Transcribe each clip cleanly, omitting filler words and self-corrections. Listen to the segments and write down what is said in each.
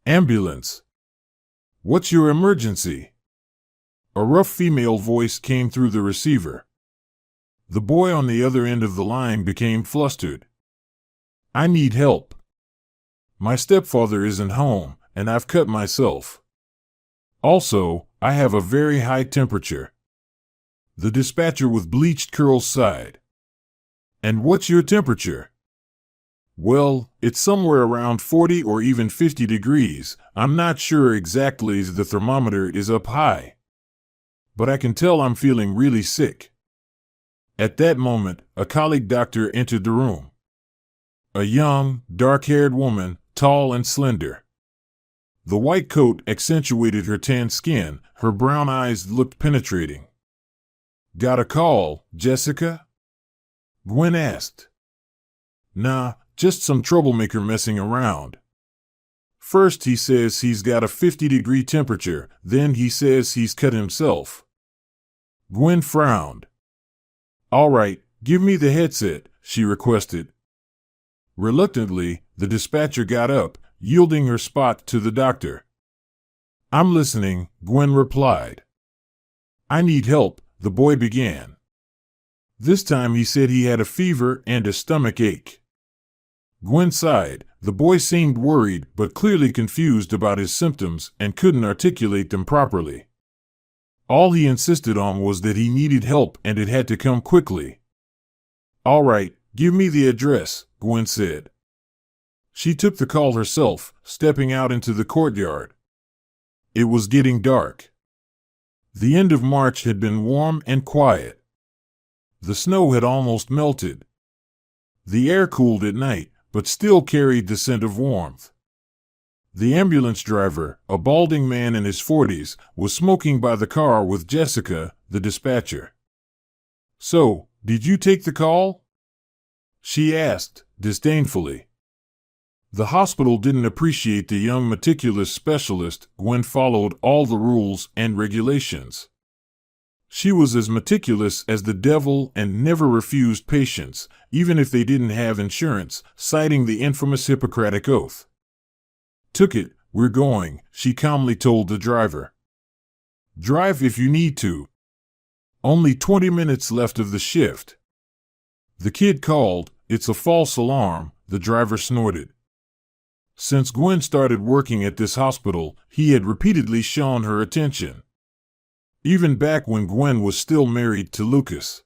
Ambulance. What's your emergency? A rough female voice came through the receiver. The boy on the other end of the line became flustered. I need help. My stepfather isn't home, and I've cut myself. Also, I have a very high temperature. The dispatcher with bleached curls sighed. And what's your temperature? Well, it's somewhere around 40 or even 50 degrees. I'm not sure exactly, the thermometer is up high. But I can tell I'm feeling really sick. At that moment, a colleague doctor entered the room. A young, dark-haired woman, tall and slender. The white coat accentuated her tan skin, her brown eyes looked penetrating. Got a call, Jessica? Gwen asked. Nah, just some troublemaker messing around. First he says he's got a 50-degree temperature, then he says he's cut himself. Gwen frowned. All right, give me the headset, she requested. Reluctantly, the dispatcher got up, yielding her spot to the doctor. I'm listening, Gwen replied. I need help, the boy began. This time he said he had a fever and a stomach ache. Gwen sighed. The boy seemed worried but clearly confused about his symptoms and couldn't articulate them properly. All he insisted on was that he needed help and it had to come quickly. All right, give me the address, Gwen said. She took the call herself, stepping out into the courtyard. It was getting dark. The end of March had been warm and quiet. The snow had almost melted. The air cooled at night, but still carried the scent of warmth. The ambulance driver, a balding man in his 40s, was smoking by the car with Jessica, the dispatcher. So, did you take the call? She asked, disdainfully. The hospital didn't appreciate the young meticulous specialist. Gwen followed all the rules and regulations. She was as meticulous as the devil and never refused patients, even if they didn't have insurance, citing the infamous Hippocratic Oath. Took it, we're going, she calmly told the driver. Drive if you need to. Only 20 minutes left of the shift. The kid called, it's a false alarm, the driver snorted. Since Gwen started working at this hospital, he had repeatedly shown her attention. Even back when Gwen was still married to Lucas.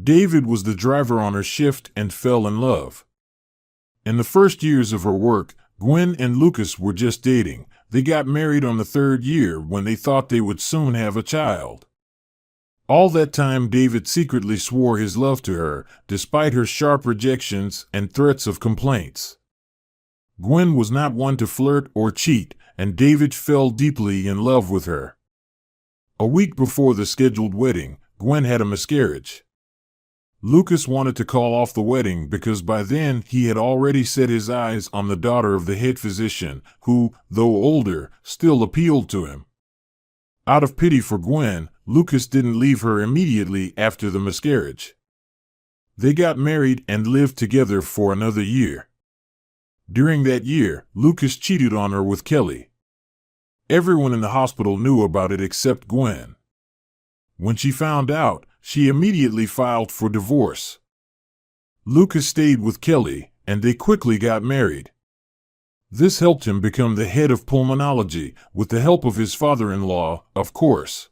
David was the driver on her shift and fell in love. In the first years of her work, Gwen and Lucas were just dating. They got married on the third year when they thought they would soon have a child. All that time David secretly swore his love to her, despite her sharp rejections and threats of complaints. Gwen was not one to flirt or cheat, and David fell deeply in love with her. A week before the scheduled wedding, Gwen had a miscarriage. Lucas wanted to call off the wedding because by then he had already set his eyes on the daughter of the head physician, who, though older, still appealed to him. Out of pity for Gwen, Lucas didn't leave her immediately after the miscarriage. They got married and lived together for another year. During that year, Lucas cheated on her with Kelly. Everyone in the hospital knew about it except Gwen. When she found out, she immediately filed for divorce. Lucas stayed with Kelly, and they quickly got married. This helped him become the head of pulmonology, with the help of his father-in-law, of course.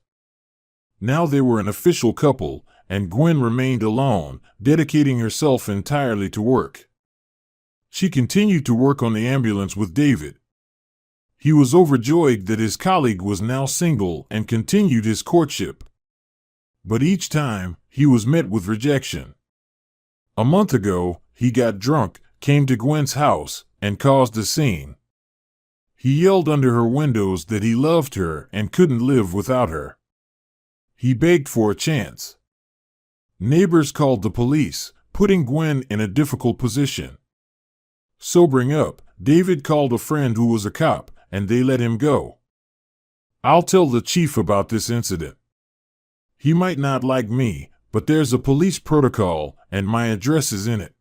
Now they were an official couple, and Gwen remained alone, dedicating herself entirely to work. She continued to work on the ambulance with David. He was overjoyed that his colleague was now single and continued his courtship. But each time, he was met with rejection. A month ago, he got drunk, came to Gwen's house, and caused a scene. He yelled under her windows that he loved her and couldn't live without her. He begged for a chance. Neighbors called the police, putting Gwen in a difficult position. Sobering up, David called a friend who was a cop, and they let him go. I'll tell the chief about this incident. He might not like me, but there's a police protocol, and my address is in it.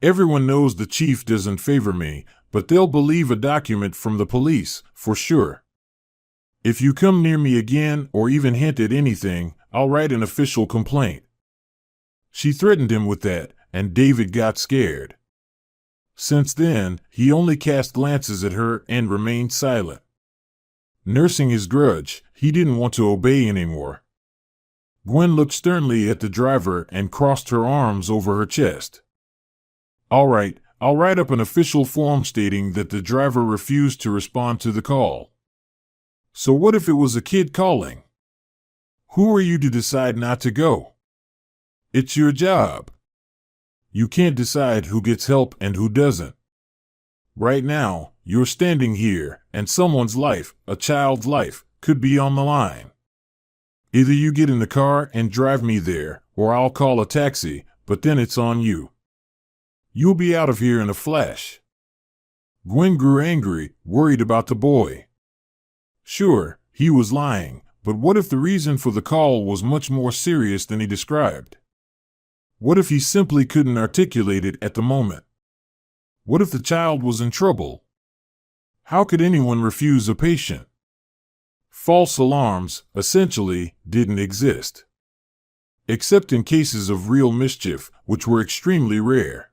Everyone knows the chief doesn't favor me, but they'll believe a document from the police, for sure. If you come near me again or even hint at anything, I'll write an official complaint. She threatened him with that, and David got scared. Since then, he only cast glances at her and remained silent. Nursing his grudge, he didn't want to obey anymore. Gwen looked sternly at the driver and crossed her arms over her chest. All right, I'll write up an official form stating that the driver refused to respond to the call. So what if it was a kid calling? Who are you to decide not to go? It's your job. You can't decide who gets help and who doesn't. Right now, you're standing here, and someone's life, a child's life, could be on the line. Either you get in the car and drive me there, or I'll call a taxi, but then it's on you. You'll be out of here in a flash. Gwen grew angry, worried about the boy. Sure, he was lying, but what if the reason for the call was much more serious than he described? What if he simply couldn't articulate it at the moment? What if the child was in trouble? How could anyone refuse a patient? False alarms, essentially, didn't exist. Except in cases of real mischief, which were extremely rare.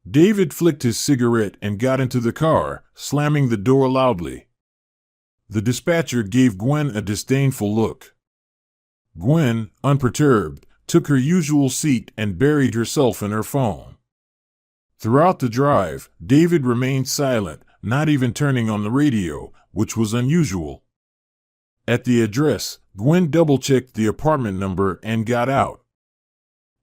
David flicked his cigarette and got into the car, slamming the door loudly. The dispatcher gave Gwen a disdainful look. Gwen, unperturbed, took her usual seat and buried herself in her phone. Throughout the drive, David remained silent, not even turning on the radio, which was unusual. At the address, Gwen double-checked the apartment number and got out.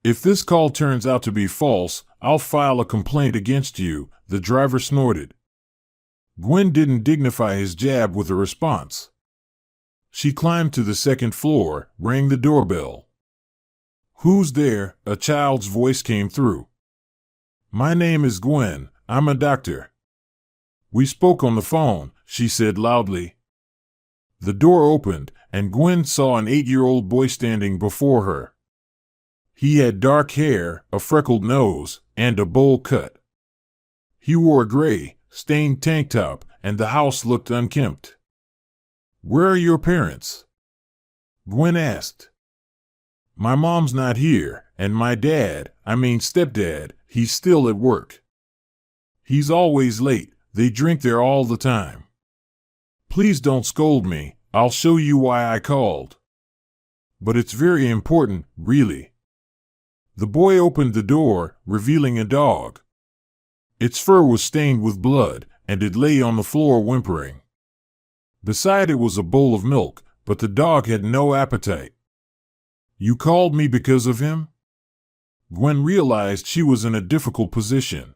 If this call turns out to be false, I'll file a complaint against you, the driver snorted. Gwen didn't dignify his jab with a response. She climbed to the second floor, rang the doorbell. Who's there? A child's voice came through. My name is Gwen, I'm a doctor. We spoke on the phone, she said loudly. The door opened, and Gwen saw an 8-year-old boy standing before her. He had dark hair, a freckled nose, and a bowl cut. He wore a gray, stained tank top, and the house looked unkempt. Where are your parents? Gwen asked. My mom's not here, and my dad, stepdad, he's still at work. He's always late, they drink there all the time. Please don't scold me, I'll show you why I called. But it's very important, really. The boy opened the door, revealing a dog. Its fur was stained with blood, and it lay on the floor whimpering. Beside it was a bowl of milk, but the dog had no appetite. You called me because of him? Gwen realized she was in a difficult position.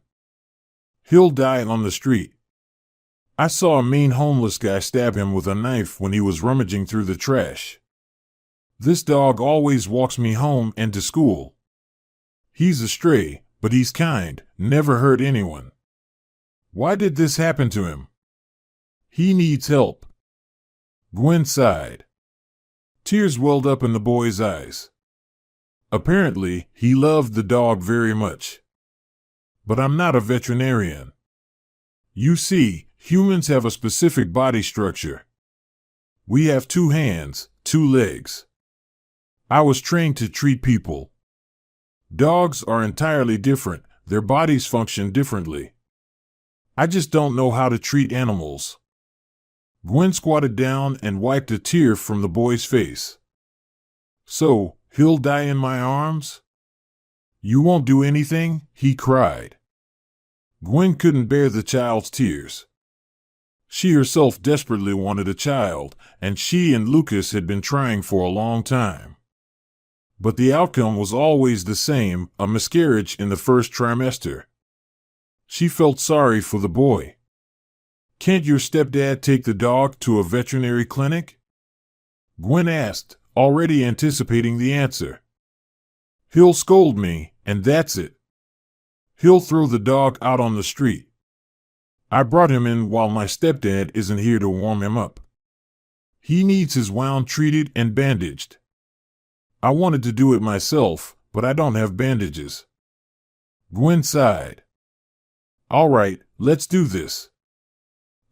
He'll die on the street. I saw a mean homeless guy stab him with a knife when he was rummaging through the trash. This dog always walks me home and to school. He's a stray, but he's kind, never hurt anyone. Why did this happen to him? He needs help. Gwen sighed. Tears welled up in the boy's eyes. Apparently, he loved the dog very much. But I'm not a veterinarian. You see, humans have a specific body structure. We have 2 hands, 2 legs. I was trained to treat people. Dogs are entirely different, their bodies function differently. I just don't know how to treat animals. Gwen squatted down and wiped a tear from the boy's face. So, he'll die in my arms? You won't do anything? He cried. Gwen couldn't bear the child's tears. She herself desperately wanted a child, and she and Lucas had been trying for a long time. But the outcome was always the same, a miscarriage in the first trimester. She felt sorry for the boy. Can't your stepdad take the dog to a veterinary clinic? Gwen asked, already anticipating the answer. He'll scold me, and that's it. He'll throw the dog out on the street. I brought him in while my stepdad isn't here to warm him up. He needs his wound treated and bandaged. I wanted to do it myself, but I don't have bandages. Gwen sighed. All right, Let's do this.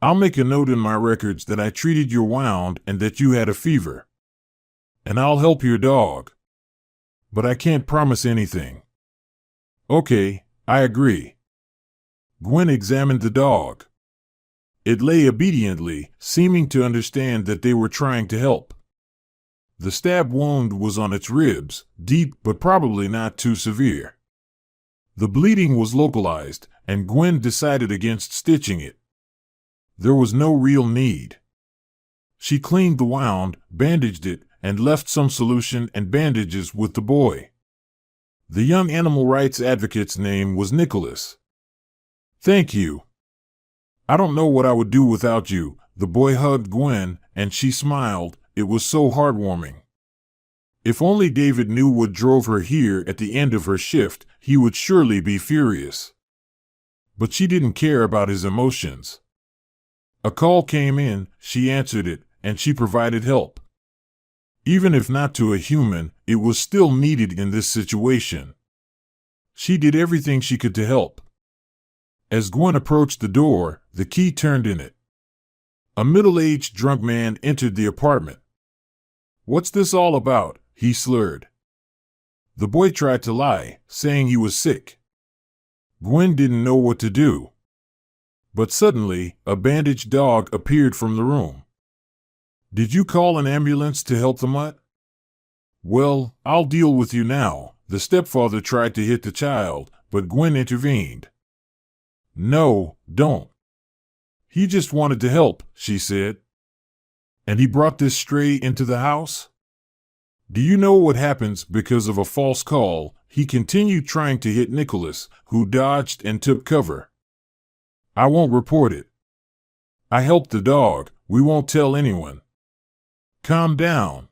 I'll make a note in my records that I treated your wound and that you had a fever. And I'll help your dog. But I can't promise anything. Okay, I agree. Gwen examined the dog. It lay obediently, seeming to understand that they were trying to help. The stab wound was on its ribs, deep but probably not too severe. The bleeding was localized, and Gwen decided against stitching it. There was no real need. She cleaned the wound, bandaged it, and left some solution and bandages with the boy. The young animal rights advocate's name was Nicholas. Thank you. I don't know what I would do without you. The boy hugged Gwen, and she smiled. It was so heartwarming. If only David knew what drove her here at the end of her shift, he would surely be furious. But she didn't care about his emotions. A call came in, she answered it, and she provided help. Even if not to a human, it was still needed in this situation. She did everything she could to help. As Gwen approached the door, the key turned in it. A middle-aged drunk man entered the apartment. "What's this all about?" he slurred. The boy tried to lie, saying he was sick. Gwen didn't know what to do. But suddenly, a bandaged dog appeared from the room. "Did you call an ambulance to help the mutt?" "Well, I'll deal with you now." The stepfather tried to hit the child, but Gwen intervened. "No, don't. He just wanted to help," she said. "And he brought this stray into the house? Do you know what happens because of a false call?" He continued trying to hit Nicholas, who dodged and took cover. "I won't report it. I helped the dog. We won't tell anyone." "Calm down.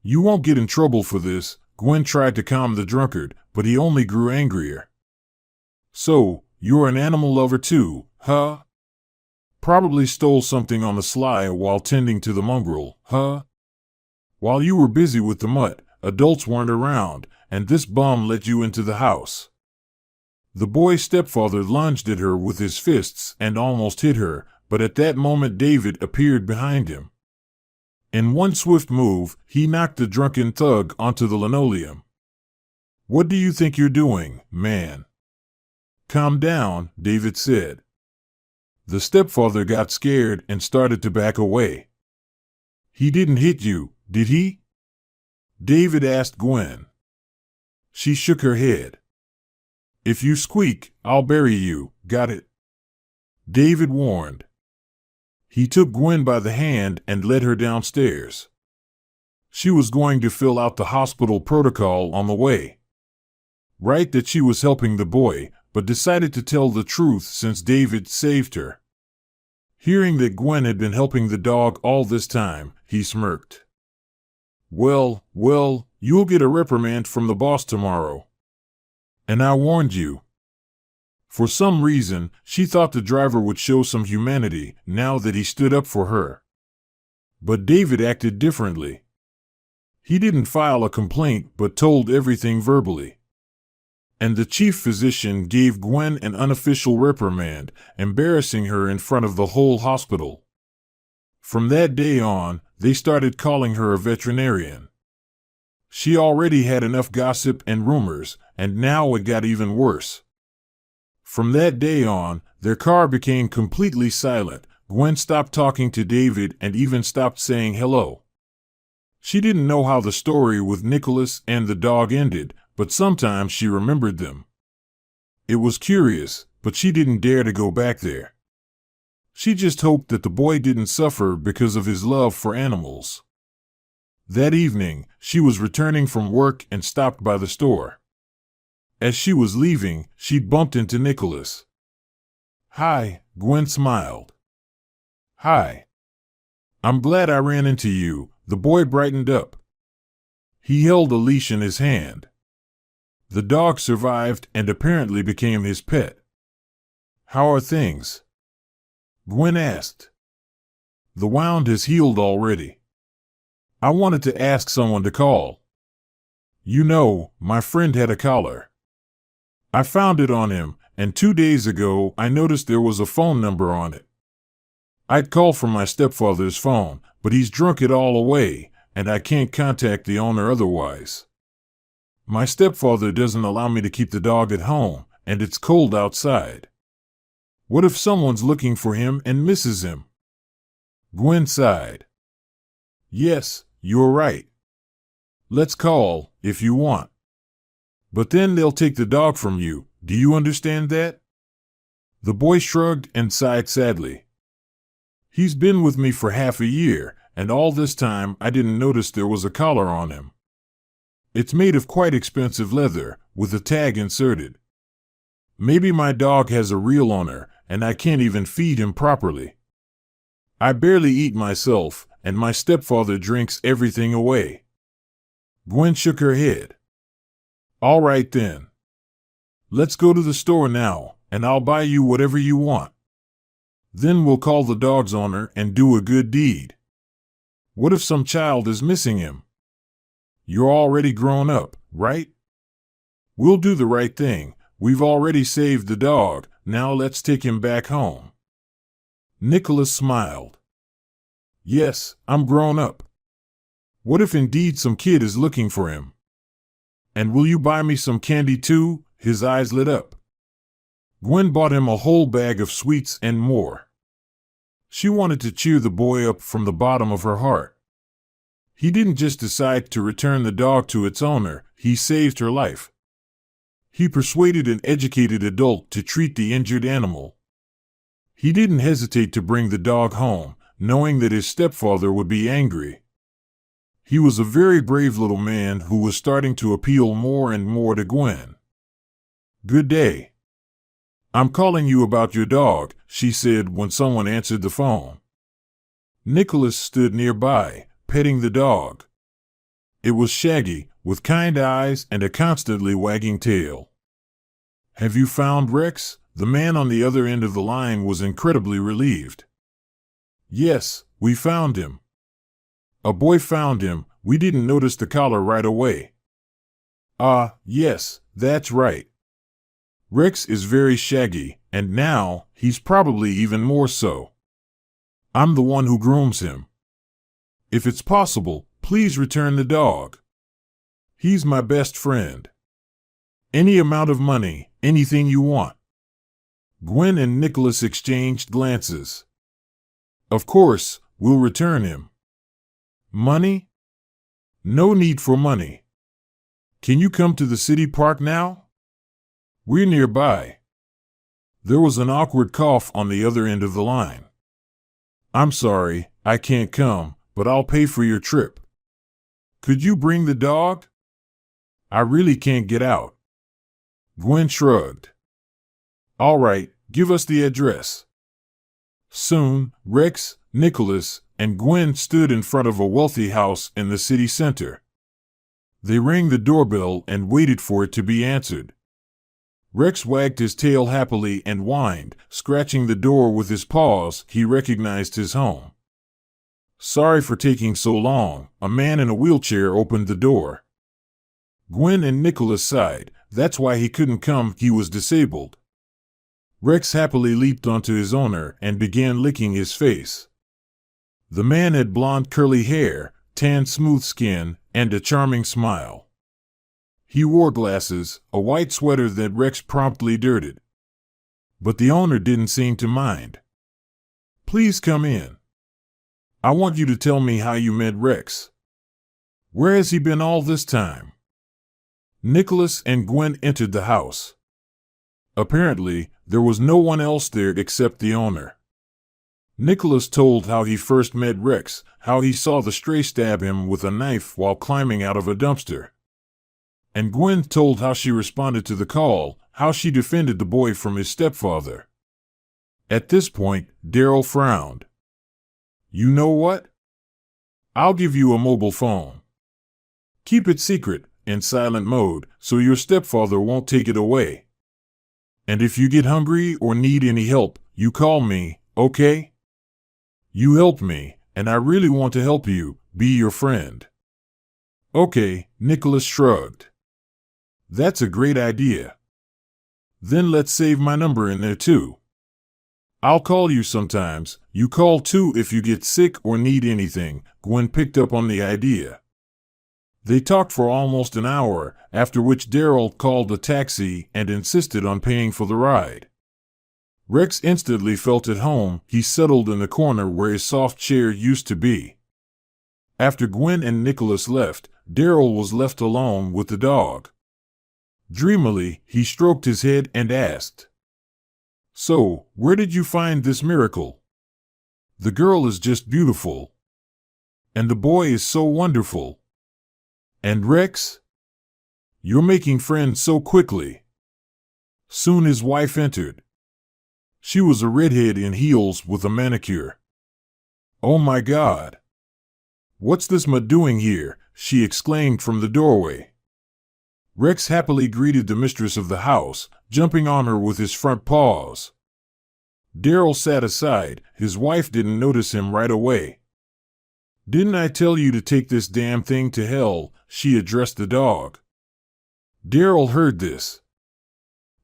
You won't get in trouble for this." Gwen tried to calm the drunkard, but he only grew angrier. "So, you're an animal lover too, huh? Probably stole something on the sly while tending to the mongrel, huh? While you were busy with the mutt, adults weren't around, and this bum let you into the house." The boy's stepfather lunged at her with his fists and almost hit her, but at that moment David appeared behind him. In one swift move, he knocked the drunken thug onto the linoleum. "What do you think you're doing, man?" "Calm down," David said. The stepfather got scared and started to back away. "He didn't hit you, did he?" David asked Gwen. She shook her head. "If you squeak, I'll bury you, got it?" David warned. He took Gwen by the hand and led her downstairs. She was going to fill out the hospital protocol on the way. Right that she was helping the boy, but decided to tell the truth since David saved her. Hearing that Gwen had been helping the dog all this time, he smirked. Well, you'll get a reprimand from the boss tomorrow. And I warned you." For some reason, she thought the driver would show some humanity now that he stood up for her. But David acted differently. He didn't file a complaint but told everything verbally. And the chief physician gave Gwen an unofficial reprimand, embarrassing her in front of the whole hospital. From that day on, they started calling her a veterinarian. She already had enough gossip and rumors, and now it got even worse. From that day on, their car became completely silent. Gwen stopped talking to David and even stopped saying hello. She didn't know how the story with Nicholas and the dog ended, but sometimes she remembered them. It was curious, but she didn't dare to go back there. She just hoped that the boy didn't suffer because of his love for animals. That evening, she was returning from work and stopped by the store. As she was leaving, she bumped into Nicholas. "Hi," Gwen smiled. "Hi. I'm glad I ran into you." The boy brightened up. He held a leash in his hand. The dog survived and apparently became his pet. "How are things?" Gwen asked. "The wound has healed already. I wanted to ask someone to call. You know, my friend had a collar. I found it on him, and 2 days ago I noticed there was a phone number on it. I'd call from my stepfather's phone, but he's drunk it all away, and I can't contact the owner otherwise. My stepfather doesn't allow me to keep the dog at home, and it's cold outside. What if someone's looking for him and misses him? Gwen sighed. Yes, you're right. Let's call, if you want. But then they'll take the dog from you. Do you understand that? The boy shrugged and sighed sadly. He's been with me for half a year, and all this time I didn't notice there was a collar on him. It's made of quite expensive leather, with a tag inserted. Maybe my dog has a real owner, and I can't even feed him properly. I barely eat myself, and my stepfather drinks everything away. Gwen shook her head. All right then. Let's go to the store now, and I'll buy you whatever you want. Then we'll call the dog's owner and do a good deed. What if some child is missing him? You're already grown up, right? We'll do the right thing. We've already saved the dog. Now let's take him back home. Nicholas smiled. Yes, I'm grown up. What if indeed some kid is looking for him? And will you buy me some candy too? His eyes lit up. Gwen bought him a whole bag of sweets and more. She wanted to cheer the boy up from the bottom of her heart. He didn't just decide to return the dog to its owner, he saved her life. He persuaded an educated adult to treat the injured animal. He didn't hesitate to bring the dog home, knowing that his stepfather would be angry. He was a very brave little man who was starting to appeal more and more to Gwen. Good day. I'm calling you about your dog, she said when someone answered the phone. Nicholas stood nearby, petting the dog. It was Shaggy, with kind eyes and a constantly wagging tail. Have you found Rex? The man on the other end of the line was incredibly relieved. Yes, we found him. A boy found him. We didn't notice the collar right away. Ah, yes, that's right. Rex is very shaggy, and now he's probably even more so. I'm the one who grooms him. If it's possible, please return the dog. He's my best friend. Any amount of money, anything you want. Gwen and Nicholas exchanged glances. Of course, we'll return him. Money? No need for money. Can you come to the city park now? We're nearby. There was an awkward cough on the other end of the line. I'm sorry, I can't come, but I'll pay for your trip. Could you bring the dog? I really can't get out. Gwen shrugged. All right, give us the address. Soon, Rex, Nicholas, and Gwen stood in front of a wealthy house in the city center. They rang the doorbell and waited for it to be answered. Rex wagged his tail happily and whined, scratching the door with his paws. He recognized his home. Sorry for taking so long. A man in a wheelchair opened the door. Gwen and Nicholas sighed. That's why he couldn't come, he was disabled. Rex happily leaped onto his owner and began licking his face. The man had blonde curly hair, tan smooth skin, and a charming smile. He wore glasses, a white sweater that Rex promptly dirtied. But the owner didn't seem to mind. Please come in. I want you to tell me how you met Rex. Where has he been all this time? Nicholas and Gwen entered the house. Apparently, there was no one else there except the owner. Nicholas told how he first met Rex, how he saw the stray stab him with a knife while climbing out of a dumpster. And Gwen told how she responded to the call, how she defended the boy from his stepfather. At this point, Daryl frowned. You know what? I'll give you a mobile phone. Keep it secret, in silent mode, so your stepfather won't take it away. And if you get hungry or need any help, you call me, okay? You helped me, and I really want to help you, be your friend. Okay, Nicholas shrugged. That's a great idea. Then let's save my number in there too. I'll call you sometimes. You call too if you get sick or need anything. Gwen picked up on the idea. They talked for almost an hour, after which Daryl called a taxi and insisted on paying for the ride. Rex instantly felt at home. He settled in the corner where his soft chair used to be. After Gwen and Nicholas left, Daryl was left alone with the dog. Dreamily, he stroked his head and asked, "So, where did you find this miracle? The girl is just beautiful. And the boy is so wonderful. And Rex? You're making friends so quickly." Soon his wife entered. She was a redhead in heels with a manicure. "Oh my God! What's this mutt doing here?" she exclaimed from the doorway. Rex happily greeted the mistress of the house, jumping on her with his front paws. Daryl sat aside. His wife didn't notice him right away. "Didn't I tell you to take this damn thing to hell?" she addressed the dog. Daryl heard this.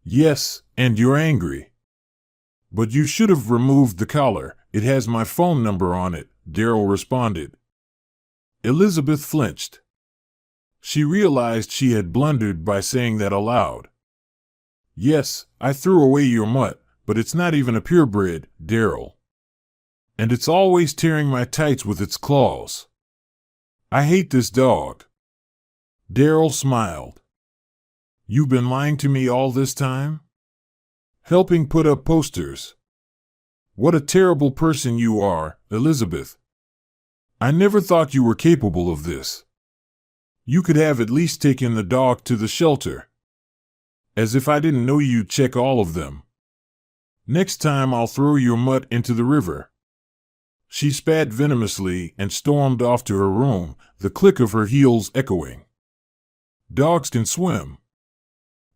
"Yes, and you're angry. But you should have removed the collar. It has my phone number on it," Daryl responded. Elizabeth flinched. She realized she had blundered by saying that aloud. "Yes, I threw away your mutt, but it's not even a purebred, Daryl. And it's always tearing my tights with its claws. I hate this dog." Daryl smiled. "You've been lying to me all this time? Helping put up posters? What a terrible person you are, Elizabeth. I never thought you were capable of this. You could have at least taken the dog to the shelter. As if I didn't know you'd check all of them. Next time I'll throw your mutt into the river." She spat venomously and stormed off to her room, the click of her heels echoing. "Dogs can swim."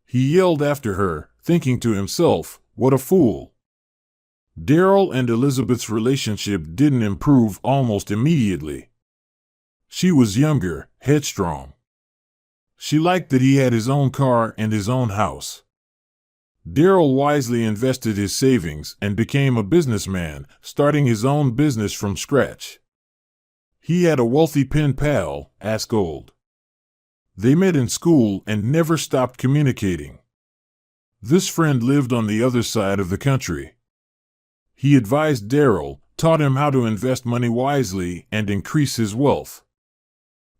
He yelled after her, thinking to himself, what a fool. Daryl and Elizabeth's relationship didn't improve almost immediately. She was younger, headstrong. She liked that he had his own car and his own house. Daryl wisely invested his savings and became a businessman, starting his own business from scratch. He had a wealthy pen pal, Askold. They met in school and never stopped communicating. This friend lived on the other side of the country. He advised Daryl, taught him how to invest money wisely and increase his wealth.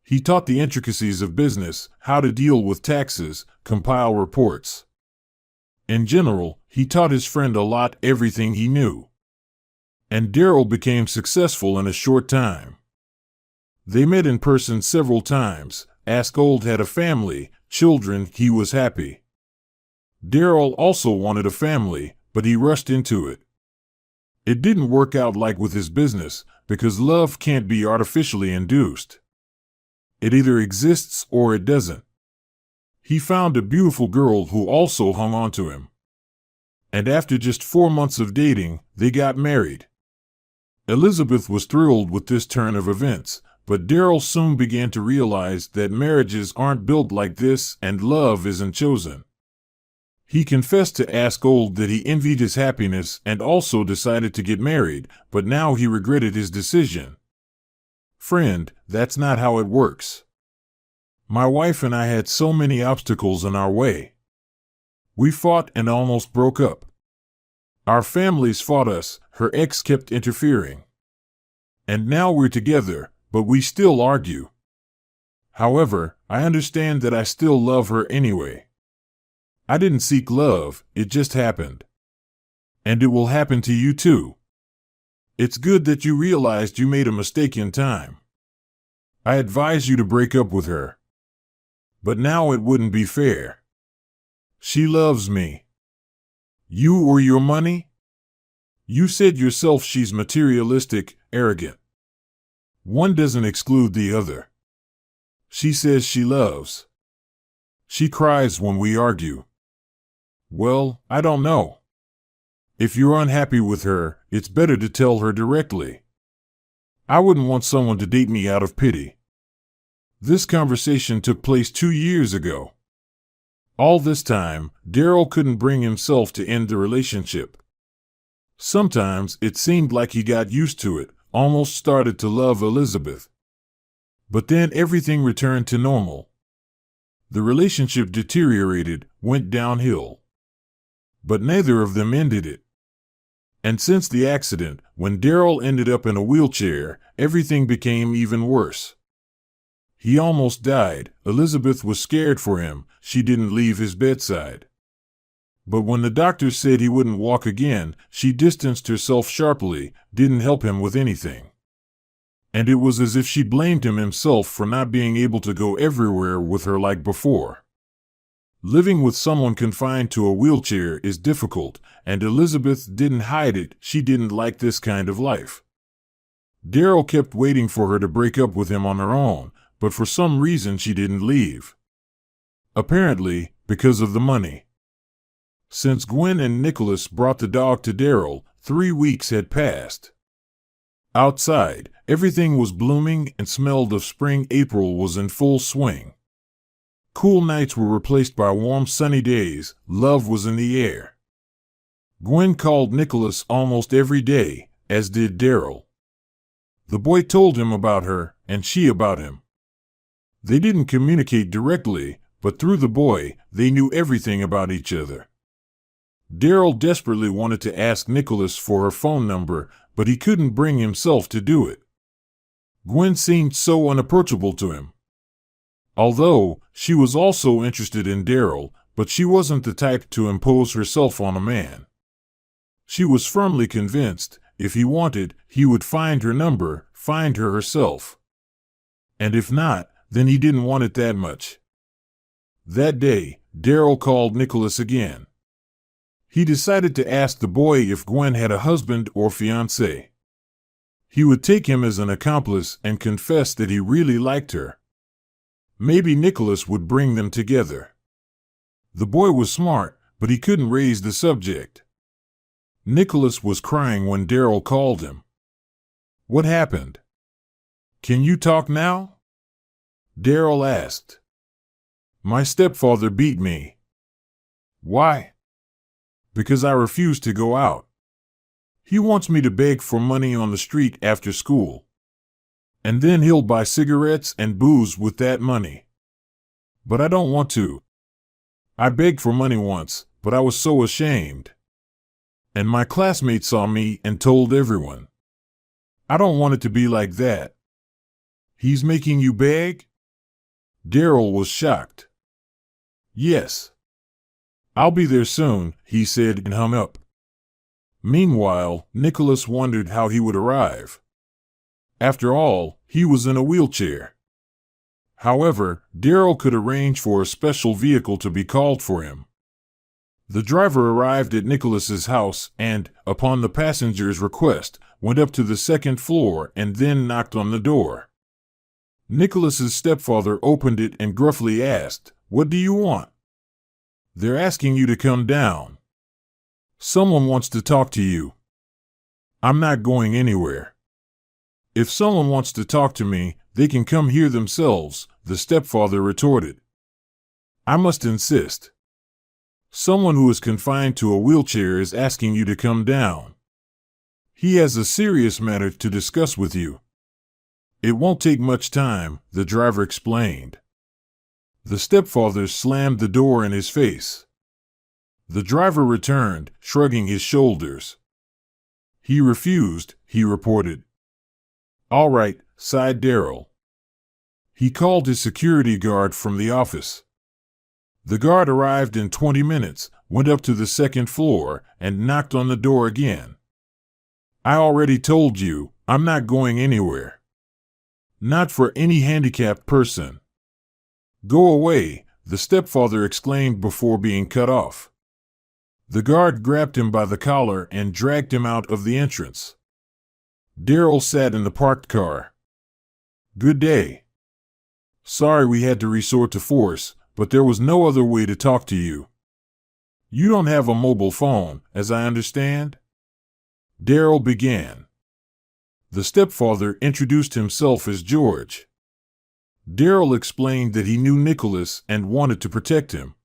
He taught the intricacies of business, how to deal with taxes, compile reports. In general, he taught his friend a lot, everything he knew. And Daryl became successful in a short time. They met in person several times. Askold had a family, children. He was happy. Daryl also wanted a family, but he rushed into it. It didn't work out like with his business, because love can't be artificially induced. It either exists or it doesn't. He found a beautiful girl who also hung on to him. And after just 4 months of dating, they got married. Elizabeth was thrilled with this turn of events, but Daryl soon began to realize that marriages aren't built like this and love isn't chosen. He confessed to Askold that he envied his happiness and also decided to get married, but now he regretted his decision. "Friend, that's not how it works. My wife and I had so many obstacles in our way. We fought and almost broke up. Our families fought us, her ex kept interfering. And now we're together, but we still argue. However, I understand that I still love her anyway. I didn't seek love, it just happened. And it will happen to you too. It's good that you realized you made a mistake in time. I advise you to break up with her. But now it wouldn't be fair. She loves me. You or your money? You said yourself she's materialistic, arrogant. One doesn't exclude the other. She says she loves. She cries when we argue. Well, I don't know. If you're unhappy with her, it's better to tell her directly. I wouldn't want someone to date me out of pity. This conversation took place 2 years ago. All this time, Daryl couldn't bring himself to end the relationship. Sometimes it seemed like he got used to it, almost started to love Elizabeth. But then everything returned to normal. The relationship deteriorated, went downhill. But neither of them ended it. And since the accident, when Daryl ended up in a wheelchair, everything became even worse. He almost died. Elizabeth was scared for him. She didn't leave his bedside. But when the doctor said he wouldn't walk again, she distanced herself sharply, didn't help him with anything. And it was as if she blamed himself for not being able to go everywhere with her like before. Living with someone confined to a wheelchair is difficult, and Elizabeth didn't hide it. She didn't like this kind of life. Daryl kept waiting for her to break up with him on her own, but for some reason she didn't leave. Apparently, because of the money. Since Gwen and Nicholas brought the dog to Daryl, 3 weeks had passed. Outside, everything was blooming and smelled of spring. April was in full swing. Cool nights were replaced by warm sunny days. Love was in the air. Gwen called Nicholas almost every day, as did Daryl. The boy told him about her, and she about him. They didn't communicate directly, but through the boy, they knew everything about each other. Daryl desperately wanted to ask Nicholas for her phone number, but he couldn't bring himself to do it. Gwen seemed so unapproachable to him. Although, she was also interested in Daryl, but she wasn't the type to impose herself on a man. She was firmly convinced, if he wanted, he would find her number, find her herself. And if not, then he didn't want it that much. That day, Daryl called Nicholas again. He decided to ask the boy if Gwen had a husband or fiancé. He would take him as an accomplice and confess that he really liked her. Maybe Nicholas would bring them together. The boy was smart, but he couldn't raise the subject. Nicholas was crying when Daryl called him. What happened? Can you talk now? Daryl asked. My stepfather beat me. Why? Because I refused to go out. He wants me to beg for money on the street after school. And then he'll buy cigarettes and booze with that money. But I don't want to. I begged for money once, but I was so ashamed. And my classmates saw me and told everyone. I don't want it to be like that. He's making you beg? Daryl was shocked. Yes. I'll be there soon, he said and hung up. Meanwhile, Nicholas wondered how he would arrive. After all, he was in a wheelchair. However, Daryl could arrange for a special vehicle to be called for him. The driver arrived at Nicholas's house and, upon the passenger's request, went up to the second floor and then knocked on the door. Nicholas's stepfather opened it and gruffly asked, "What do you want?" "They're asking you to come down. Someone wants to talk to you." "I'm not going anywhere." "If someone wants to talk to me, they can come here themselves," the stepfather retorted. "I must insist. Someone who is confined to a wheelchair is asking you to come down. He has a serious matter to discuss with you." "It won't take much time," the driver explained. The stepfather slammed the door in his face. The driver returned, shrugging his shoulders. "He refused," he reported. "All right," sighed Daryl. He called his security guard from the office. The guard arrived in 20 minutes, went up to the second floor, and knocked on the door again. "I already told you, I'm not going anywhere. Not for any handicapped person." "Go away," the stepfather exclaimed before being cut off. The guard grabbed him by the collar and dragged him out of the entrance. Daryl sat in the parked car. "Good day. Sorry we had to resort to force, but there was no other way to talk to you. You don't have a mobile phone, as I understand?" Daryl began. The stepfather introduced himself as George. Daryl explained that he knew Nicholas and wanted to protect him.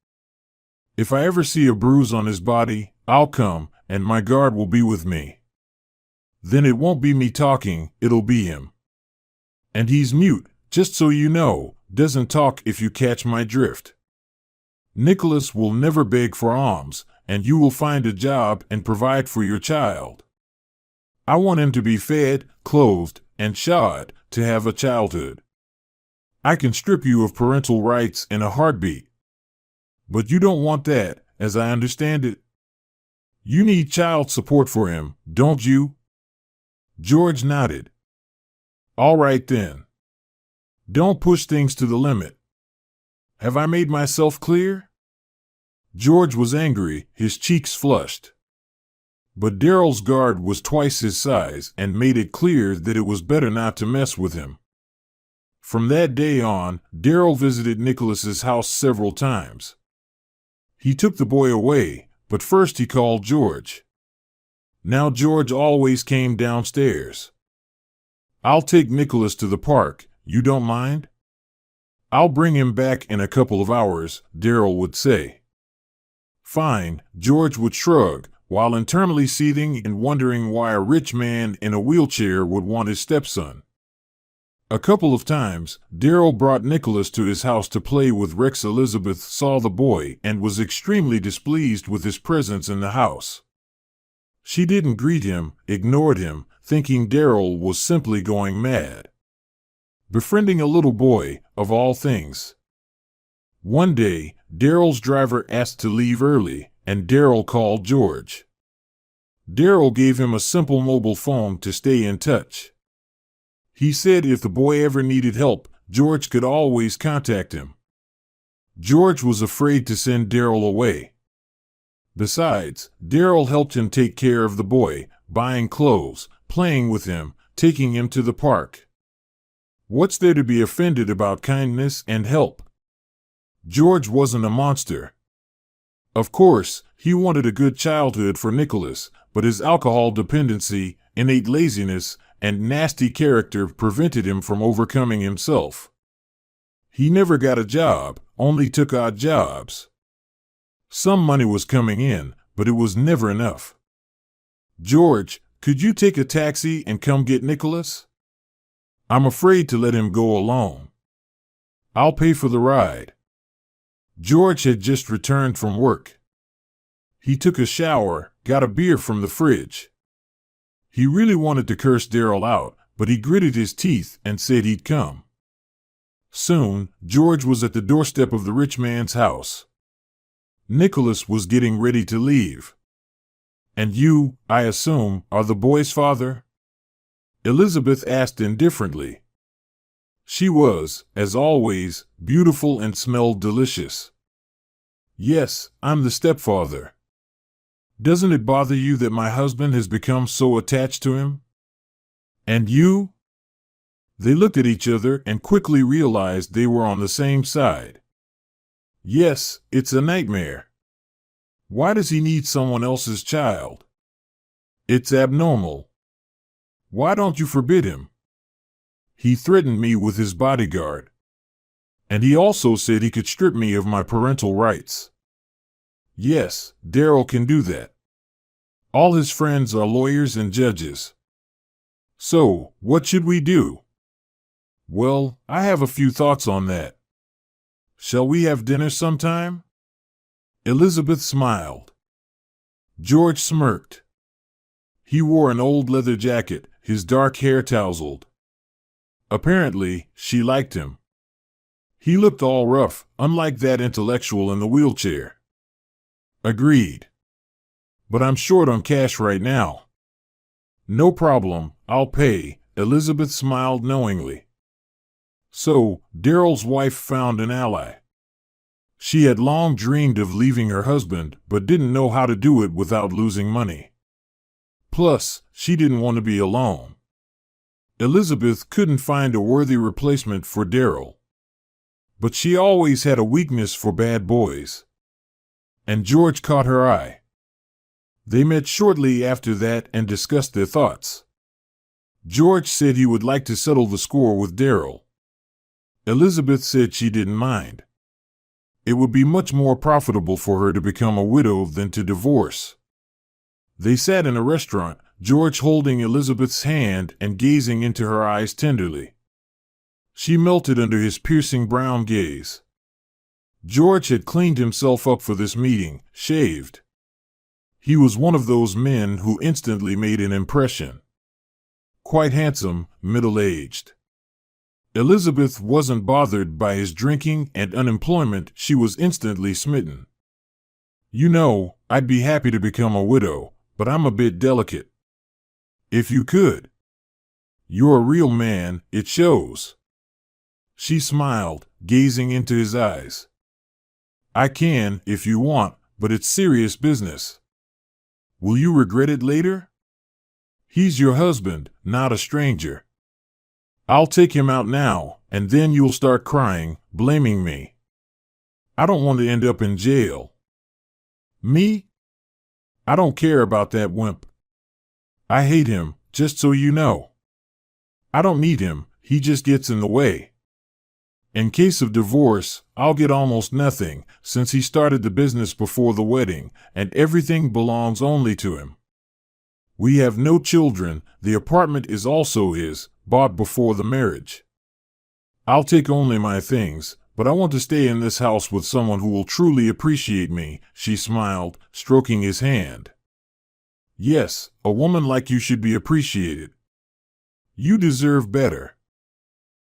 If I ever see a bruise on his body, I'll come, and my guard will be with me. Then it won't be me talking, it'll be him. And he's mute, just so you know, doesn't talk if you catch my drift. Nicholas will never beg for alms, and you will find a job and provide for your child. I want him to be fed, clothed, and shod, to have a childhood. I can strip you of parental rights in a heartbeat. But you don't want that, as I understand it. You need child support for him, don't you? George nodded. All right then. Don't push things to the limit. Have I made myself clear? George was angry, his cheeks flushed. But Daryl's guard was twice his size and made it clear that it was better not to mess with him. From that day on, Daryl visited Nicholas's house several times. He took the boy away, but first he called George. Now George always came downstairs. I'll take Nicholas to the park, you don't mind? I'll bring him back in a couple of hours, Daryl would say. Fine, George would shrug, while internally seething and wondering why a rich man in a wheelchair would want his stepson. A couple of times, Daryl brought Nicholas to his house to play with Rex. Elizabeth saw the boy and was extremely displeased with his presence in the house. She didn't greet him, ignored him, thinking Daryl was simply going mad. Befriending a little boy, of all things. One day, Daryl's driver asked to leave early, and Daryl called George. Daryl gave him a simple mobile phone to stay in touch. He said if the boy ever needed help, George could always contact him. George was afraid to send Daryl away. Besides, Daryl helped him take care of the boy, buying clothes, playing with him, taking him to the park. What's there to be offended about kindness and help? George wasn't a monster. Of course, he wanted a good childhood for Nicholas, but his alcohol dependency, innate laziness, and nasty character prevented him from overcoming himself. He never got a job, only took odd jobs. Some money was coming in, but it was never enough. George, could you take a taxi and come get Nicholas? I'm afraid to let him go alone. I'll pay for the ride. George had just returned from work. He took a shower, got a beer from the fridge. He really wanted to curse Daryl out, but he gritted his teeth and said he'd come. Soon, George was at the doorstep of the rich man's house. Nicholas was getting ready to leave. And you, I assume, are the boy's father? Elizabeth asked indifferently. She was, as always, beautiful and smelled delicious. Yes, I'm the stepfather. Doesn't it bother you that my husband has become so attached to him? And you? They looked at each other and quickly realized they were on the same side. Yes, it's a nightmare. Why does he need someone else's child? It's abnormal. Why don't you forbid him? He threatened me with his bodyguard. And he also said he could strip me of my parental rights. Yes, Daryl can do that. All his friends are lawyers and judges. So, what should we do? Well, I have a few thoughts on that. Shall we have dinner sometime? Elizabeth smiled. George smirked. He wore an old leather jacket, his dark hair tousled. Apparently, she liked him. He looked all rough, unlike that intellectual in the wheelchair. Agreed. But I'm short on cash right now. No problem, I'll pay, Elizabeth smiled knowingly. So, Daryl's wife found an ally. She had long dreamed of leaving her husband, but didn't know how to do it without losing money. Plus, she didn't want to be alone. Elizabeth couldn't find a worthy replacement for Daryl. But she always had a weakness for bad boys. And George caught her eye. They met shortly after that and discussed their thoughts. George said he would like to settle the score with Daryl. Elizabeth said she didn't mind. It would be much more profitable for her to become a widow than to divorce. They sat in a restaurant, George holding Elizabeth's hand and gazing into her eyes tenderly. She melted under his piercing brown gaze. George had cleaned himself up for this meeting, shaved. He was one of those men who instantly made an impression. Quite handsome, middle-aged. Elizabeth wasn't bothered by his drinking and unemployment. She was instantly smitten. You know, I'd be happy to become a widow, but I'm a bit delicate. If you could. You're a real man, it shows. She smiled, gazing into his eyes. I can, if you want, but it's serious business. Will you regret it later? He's your husband, not a stranger. I'll take him out now, and then you'll start crying, blaming me. I don't want to end up in jail. Me? I don't care about that wimp. I hate him, just so you know. I don't need him, he just gets in the way. In case of divorce, I'll get almost nothing, since he started the business before the wedding, and everything belongs only to him. We have no children, the apartment is also his, bought before the marriage. I'll take only my things, but I want to stay in this house with someone who will truly appreciate me, she smiled, stroking his hand. Yes, a woman like you should be appreciated. You deserve better.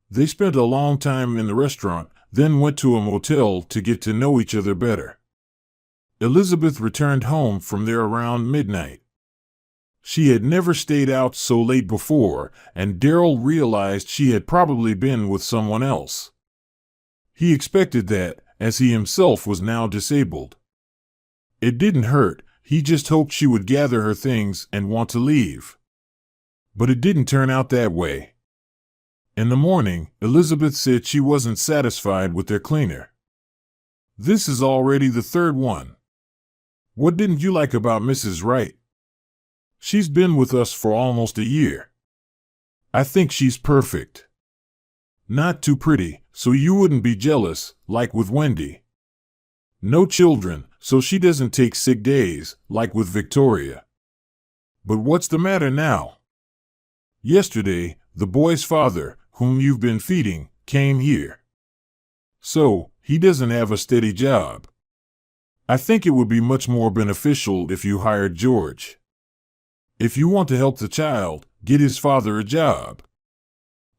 They spent a long time in the restaurant, then went to a motel to get to know each other better. Elizabeth returned home from there around midnight. She had never stayed out so late before, and Darryl realized she had probably been with someone else. He expected that, as he himself was now disabled. It didn't hurt, he just hoped she would gather her things and want to leave. But it didn't turn out that way. In the morning, Elizabeth said she wasn't satisfied with their cleaner. This is already the third one. What didn't you like about Mrs. Wright? She's been with us for almost a year. I think she's perfect. Not too pretty, so you wouldn't be jealous, like with Wendy. No children, so she doesn't take sick days, like with Victoria. But what's the matter now? Yesterday, the boy's father, whom you've been feeding, came here. So, he doesn't have a steady job. I think it would be much more beneficial if you hired George. If you want to help the child, get his father a job.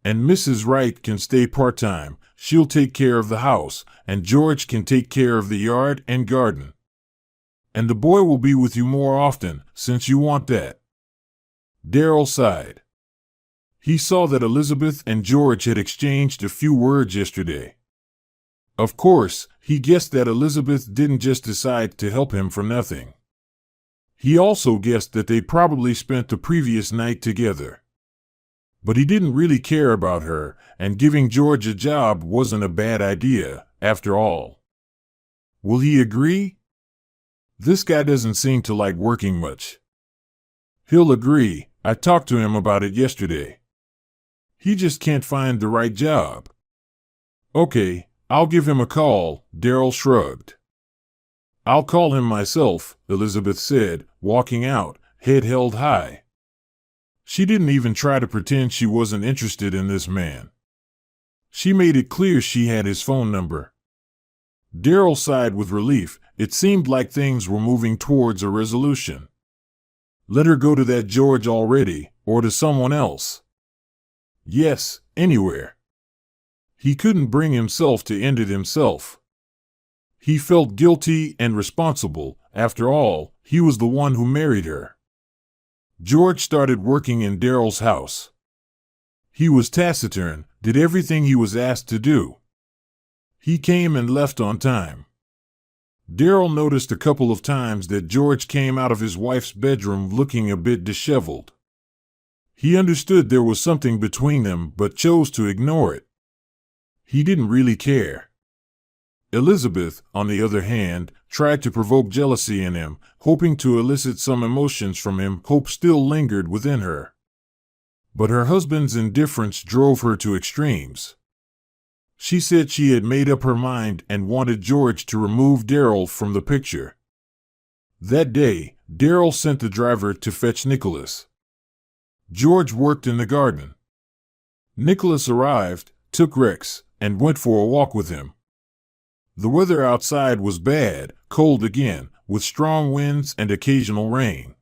And Mrs. Wright can stay part-time, she'll take care of the house, and George can take care of the yard and garden. And the boy will be with you more often, since you want that. Darryl sighed. He saw that Elizabeth and George had exchanged a few words yesterday. Of course, he guessed that Elizabeth didn't just decide to help him for nothing. He also guessed that they probably spent the previous night together. But he didn't really care about her, and giving George a job wasn't a bad idea, after all. Will he agree? This guy doesn't seem to like working much. He'll agree, I talked to him about it yesterday. He just can't find the right job. Okay, I'll give him a call, Darryl shrugged. I'll call him myself, Elizabeth said, walking out, head held high. She didn't even try to pretend she wasn't interested in this man. She made it clear she had his phone number. Darryl sighed with relief. It seemed like things were moving towards a resolution. Let her go to that George already, or to someone else. Yes, anywhere. He couldn't bring himself to end it himself. He felt guilty and responsible. After all, he was the one who married her. George started working in Darryl's house. He was taciturn, did everything he was asked to do. He came and left on time. Darryl noticed a couple of times that George came out of his wife's bedroom looking a bit disheveled. He understood there was something between them but chose to ignore it. He didn't really care. Elizabeth, on the other hand, tried to provoke jealousy in him, hoping to elicit some emotions from him. Hope still lingered within her. But her husband's indifference drove her to extremes. She said she had made up her mind and wanted George to remove Daryl from the picture. That day, Daryl sent the driver to fetch Nicholas. George worked in the garden. Nicholas arrived, took Rex, and went for a walk with him. The weather outside was bad, cold again, with strong winds and occasional rain.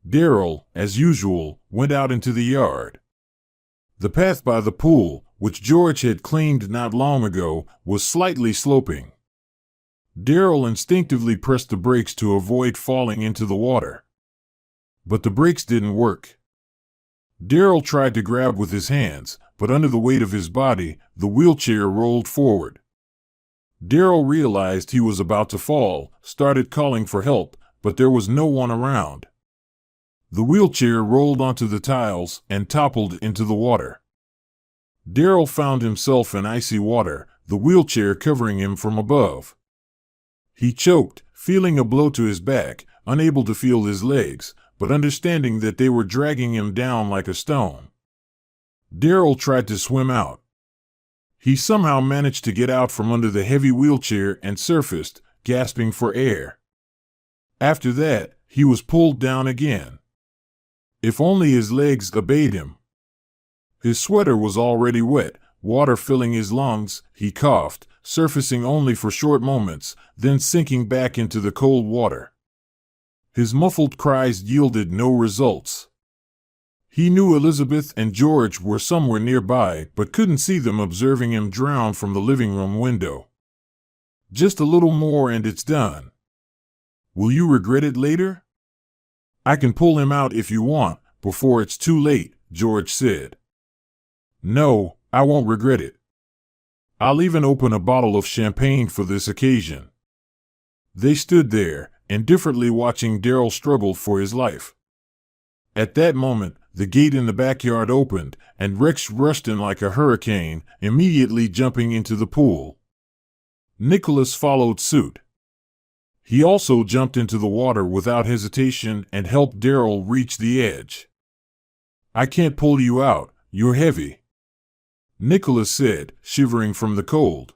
Daryl, as usual, went out into the yard. The path by the pool, which George had cleaned not long ago, was slightly sloping. Daryl instinctively pressed the brakes to avoid falling into the water. But the brakes didn't work. Daryl tried to grab with his hands, but under the weight of his body, the wheelchair rolled forward. Daryl realized he was about to fall, started calling for help, but there was no one around. The wheelchair rolled onto the tiles and toppled into the water. Daryl found himself in icy water, the wheelchair covering him from above. He choked, feeling a blow to his back, unable to feel his legs, but understanding that they were dragging him down like a stone. Daryl tried to swim out. He somehow managed to get out from under the heavy wheelchair and surfaced, gasping for air. After that, he was pulled down again. If only his legs obeyed him. His sweater was already wet, water filling his lungs. He coughed, surfacing only for short moments, then sinking back into the cold water. His muffled cries yielded no results. He knew Elizabeth and George were somewhere nearby, but couldn't see them observing him drown from the living room window. Just a little more and it's done. Will you regret it later? I can pull him out if you want, before it's too late, George said. No, I won't regret it. I'll even open a bottle of champagne for this occasion. They stood there, indifferently watching Daryl struggle for his life. At that moment, the gate in the backyard opened, and Rex rushed in like a hurricane, immediately jumping into the pool. Nicholas followed suit. He also jumped into the water without hesitation and helped Daryl reach the edge. I can't pull you out, you're heavy, Nicholas said, shivering from the cold.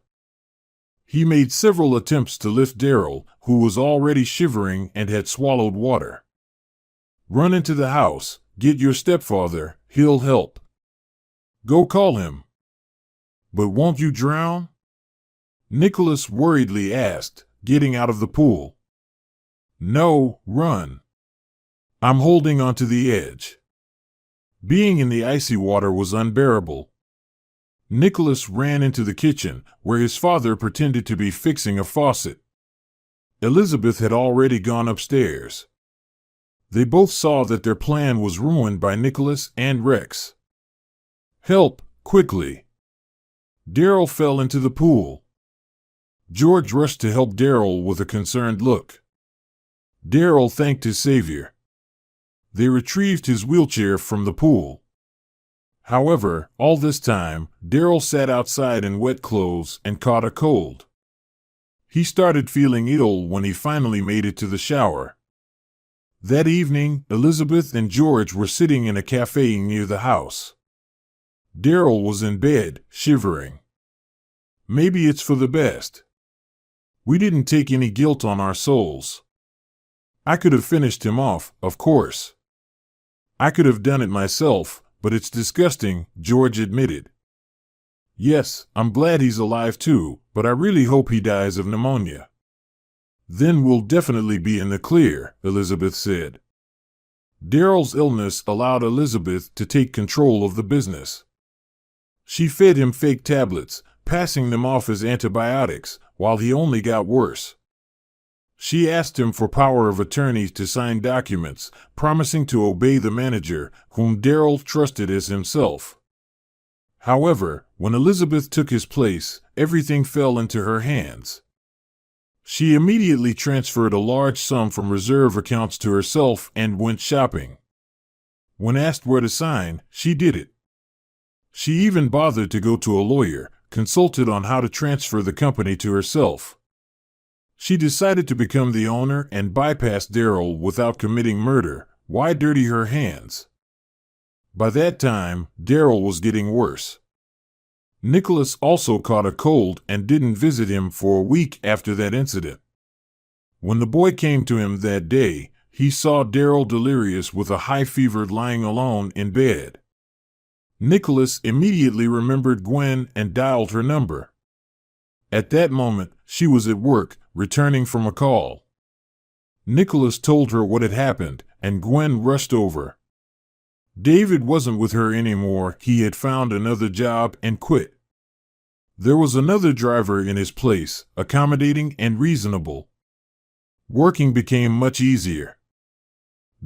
He made several attempts to lift Daryl, who was already shivering and had swallowed water. Run into the house, get your stepfather, he'll help. Go call him. But won't you drown? Nicholas worriedly asked, getting out of the pool. No, run. I'm holding onto the edge. Being in the icy water was unbearable. Nicholas ran into the kitchen, where his father pretended to be fixing a faucet. Elizabeth had already gone upstairs. They both saw that their plan was ruined by Nicholas and Rex. Help, quickly. Daryl fell into the pool. George rushed to help Daryl with a concerned look. Daryl thanked his savior. They retrieved his wheelchair from the pool. However, all this time, Daryl sat outside in wet clothes and caught a cold. He started feeling ill when he finally made it to the shower. That evening, Elizabeth and George were sitting in a cafe near the house. Daryl was in bed, shivering. Maybe it's for the best. We didn't take any guilt on our souls. I could have finished him off, of course. I could have done it myself, but it's disgusting, George admitted. Yes, I'm glad he's alive too, but I really hope he dies of pneumonia. Then we'll definitely be in the clear, Elizabeth said. Daryl's illness allowed Elizabeth to take control of the business. She fed him fake tablets, passing them off as antibiotics, while he only got worse. She asked him for power of attorney to sign documents, promising to obey the manager, whom Daryl trusted as himself. However, when Elizabeth took his place, everything fell into her hands. She immediately transferred a large sum from reserve accounts to herself and went shopping. When asked where to sign, she did it. She even bothered to go to a lawyer, consulted on how to transfer the company to herself. She decided to become the owner and bypass Daryl without committing murder. Why dirty her hands? By that time, Daryl was getting worse. Nicholas also caught a cold and didn't visit him for a week after that incident. When the boy came to him that day, he saw Daryl delirious with a high fever lying alone in bed. Nicholas immediately remembered Gwen and dialed her number. At that moment, she was at work, returning from a call. Nicholas told her what had happened, and Gwen rushed over. David wasn't with her anymore. He had found another job and quit. There was another driver in his place, accommodating and reasonable. Working became much easier.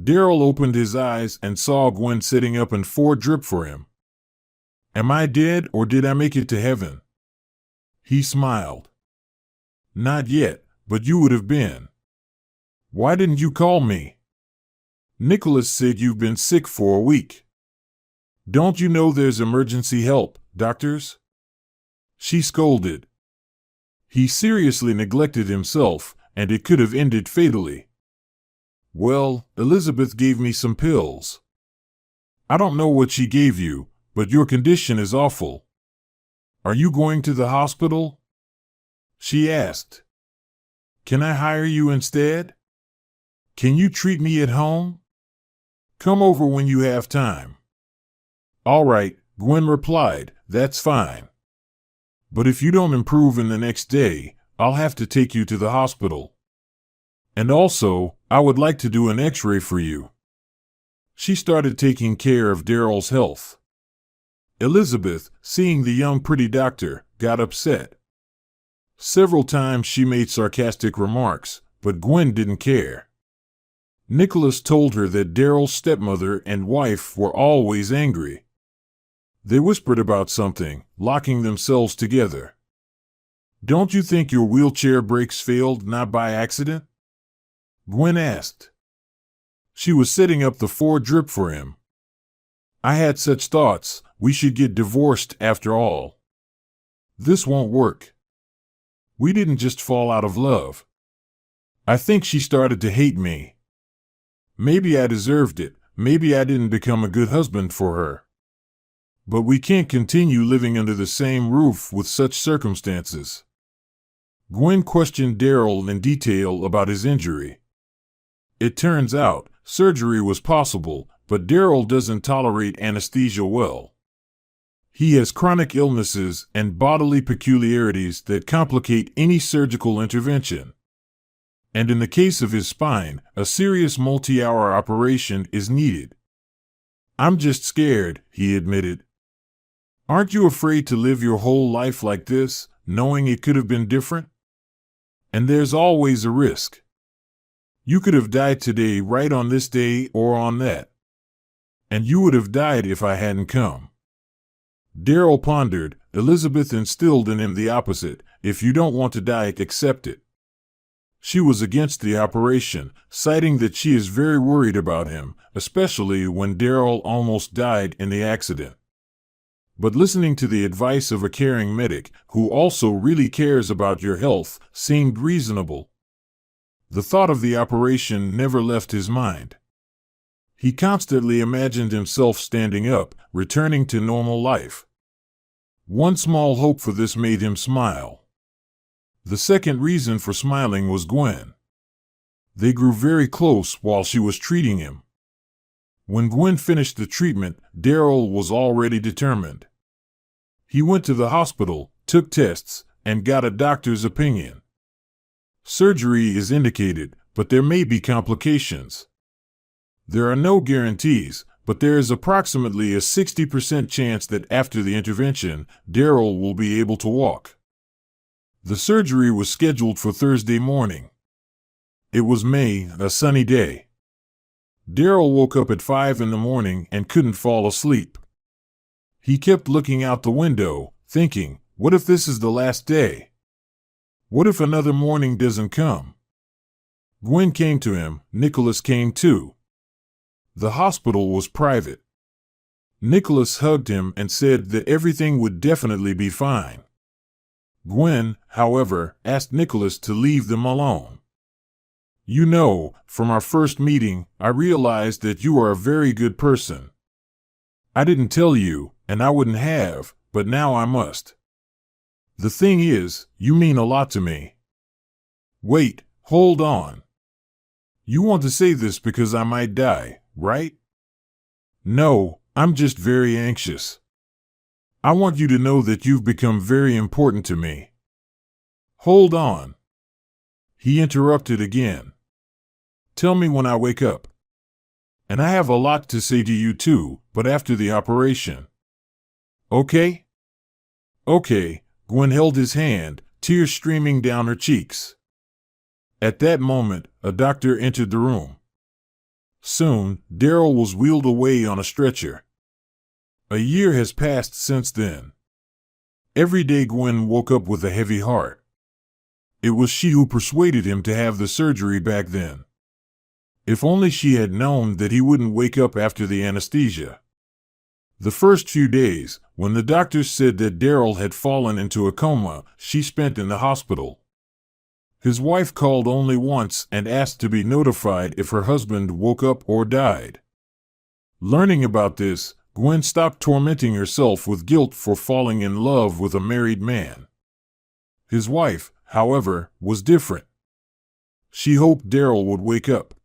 Daryl opened his eyes and saw Gwen sitting up and 4 drip for him. "Am I dead or did I make it to heaven?" He smiled. "Not yet, but you would have been. Why didn't you call me?" "Nicholas said you've been sick for a week. Don't you know there's emergency help, doctors?" She scolded. He seriously neglected himself, and it could have ended fatally. "Well, Elizabeth gave me some pills. I don't know what she gave you, but your condition is awful. Are you going to the hospital?" She asked. "Can I hire you instead? Can you treat me at home? Come over when you have time." "All right," Gwen replied, "that's fine. But if you don't improve in the next day, I'll have to take you to the hospital. And also, I would like to do an x-ray for you." She started taking care of Daryl's health. Elizabeth, seeing the young pretty doctor, got upset. Several times she made sarcastic remarks, but Gwen didn't care. Nicholas told her that Daryl's stepmother and wife were always angry. They whispered about something, locking themselves together. "Don't you think your wheelchair brakes failed not by accident?" Gwen asked. She was setting up the 4 drip for him. "I had such thoughts. We should get divorced after all. This won't work. We didn't just fall out of love. I think she started to hate me. Maybe I deserved it. Maybe I didn't become a good husband for her. But we can't continue living under the same roof with such circumstances." Gwen questioned Daryl in detail about his injury. It turns out, surgery was possible, but Daryl doesn't tolerate anesthesia well. He has chronic illnesses and bodily peculiarities that complicate any surgical intervention. And in the case of his spine, a serious multi-hour operation is needed. "I'm just scared," he admitted. "Aren't you afraid to live your whole life like this, knowing it could have been different? And there's always a risk. You could have died today, right on this day or on that. And you would have died if I hadn't come." Daryl pondered. Elizabeth instilled in him the opposite: if you don't want to die, accept it. She was against the operation, citing that she is very worried about him, especially when Daryl almost died in the accident. But listening to the advice of a caring medic, who also really cares about your health, seemed reasonable. The thought of the operation never left his mind. He constantly imagined himself standing up, returning to normal life. One small hope for this made him smile. The second reason for smiling was Gwen. They grew very close while she was treating him. When Gwen finished the treatment, Daryl was already determined. He went to the hospital, took tests, and got a doctor's opinion. Surgery is indicated, but there may be complications. There are no guarantees, but there is approximately a 60% chance that after the intervention, Daryl will be able to walk. The surgery was scheduled for Thursday morning. It was May, a sunny day. Daryl woke up at 5 in the morning and couldn't fall asleep. He kept looking out the window, thinking, what if this is the last day? What if another morning doesn't come? Gwen came to him, Nicholas came too. The hospital was private. Nicholas hugged him and said that everything would definitely be fine. Gwen, however, asked Nicholas to leave them alone. "You know, from our first meeting, I realized that you are a very good person. I didn't tell you, and I wouldn't have, but now I must. The thing is, you mean a lot to me. Wait, hold on. You want to say this because I might die, right? No, I'm just very anxious. I want you to know that you've become very important to me. Hold on. He interrupted again. Tell me when I wake up. And I have a lot to say to you too, but after the operation. Okay? Okay, Gwen held his hand, tears streaming down her cheeks. At that moment, a doctor entered the room. Soon, Daryl was wheeled away on a stretcher. A year has passed since then. Every day Gwen woke up with a heavy heart. It was she who persuaded him to have the surgery back then. If only she had known that he wouldn't wake up after the anesthesia. The first few days, when the doctors said that Daryl had fallen into a coma, she spent in the hospital. His wife called only once and asked to be notified if her husband woke up or died. Learning about this, Gwen stopped tormenting herself with guilt for falling in love with a married man. His wife, however, was different. She hoped Daryl would wake up.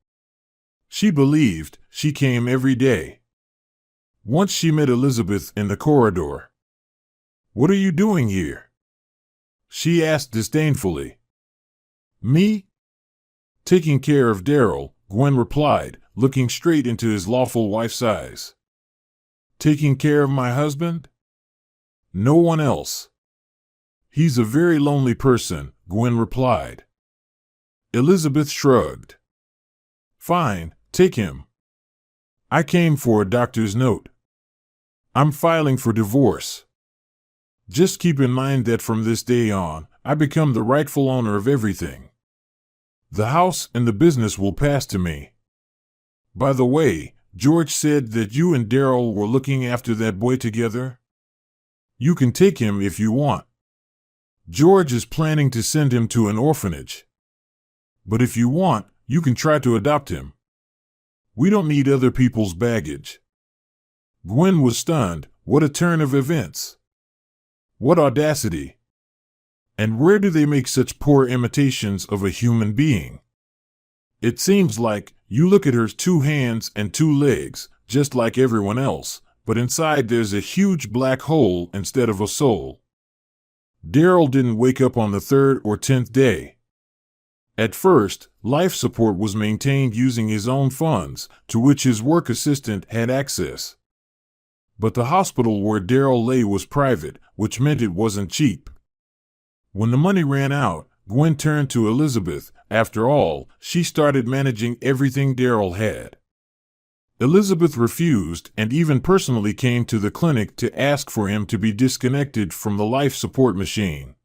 She believed. She came every day. Once she met Elizabeth in the corridor. "What are you doing here?" she asked disdainfully. "Me? Taking care of Daryl," Gwen replied, looking straight into his lawful wife's eyes. "Taking care of my husband? No one else." "He's a very lonely person," Gwen replied. Elizabeth shrugged. "Fine, take him. I came for a doctor's note. I'm filing for divorce. Just keep in mind that from this day on, I become the rightful owner of everything. The house and the business will pass to me. By the way, George said that you and Daryl were looking after that boy together. You can take him if you want. George is planning to send him to an orphanage. But if you want, you can try to adopt him. We don't need other people's baggage." Gwen was stunned. What a turn of events. What audacity. And where do they make such poor imitations of a human being? It seems like, you look at her 2 hands and 2 legs, just like everyone else, but inside there's a huge black hole instead of a soul. Daryl didn't wake up on the 3rd or 10th day. At first, life support was maintained using his own funds, to which his work assistant had access. But the hospital where Daryl lay was private, which meant it wasn't cheap. When the money ran out, Gwen turned to Elizabeth. After all, she started managing everything Daryl had. Elizabeth refused and even personally came to the clinic to ask for him to be disconnected from the life support machine.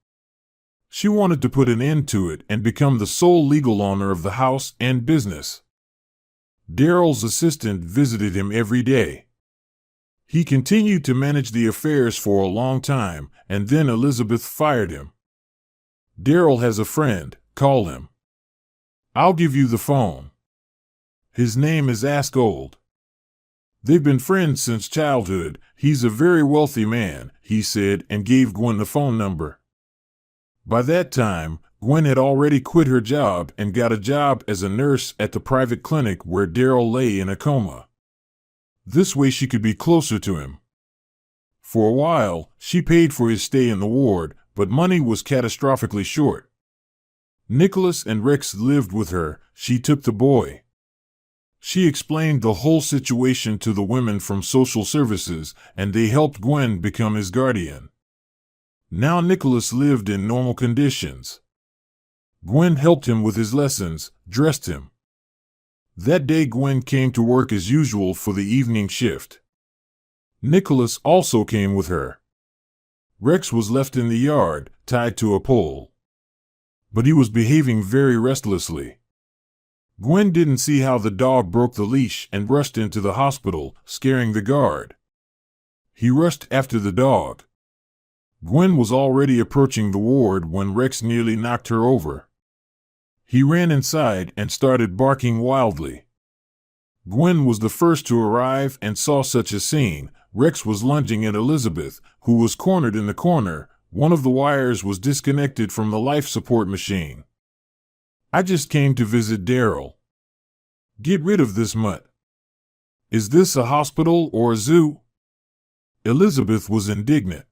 She wanted to put an end to it and become the sole legal owner of the house and business. Daryl's assistant visited him every day. He continued to manage the affairs for a long time, and then Elizabeth fired him. "Daryl has a friend, call him. I'll give you the phone. His name is Askold. They've been friends since childhood. He's a very wealthy man," he said, and gave Gwen the phone number. By that time, Gwen had already quit her job and got a job as a nurse at the private clinic where Daryl lay in a coma. This way she could be closer to him. For a while, she paid for his stay in the ward, but money was catastrophically short. Nicholas and Rex lived with her. She took the boy. She explained the whole situation to the women from social services, and they helped Gwen become his guardian. Now Nicholas lived in normal conditions. Gwen helped him with his lessons, dressed him. That day Gwen came to work as usual for the evening shift. Nicholas also came with her. Rex was left in the yard, tied to a pole. But he was behaving very restlessly. Gwen didn't see how the dog broke the leash and rushed into the hospital, scaring the guard. He rushed after the dog. Gwen was already approaching the ward when Rex nearly knocked her over. He ran inside and started barking wildly. Gwen was the first to arrive and saw such a scene. Rex was lunging at Elizabeth, who was cornered in the corner. One of the wires was disconnected from the life support machine. "I just came to visit Daryl. Get rid of this mutt. Is this a hospital or a zoo?" Elizabeth was indignant.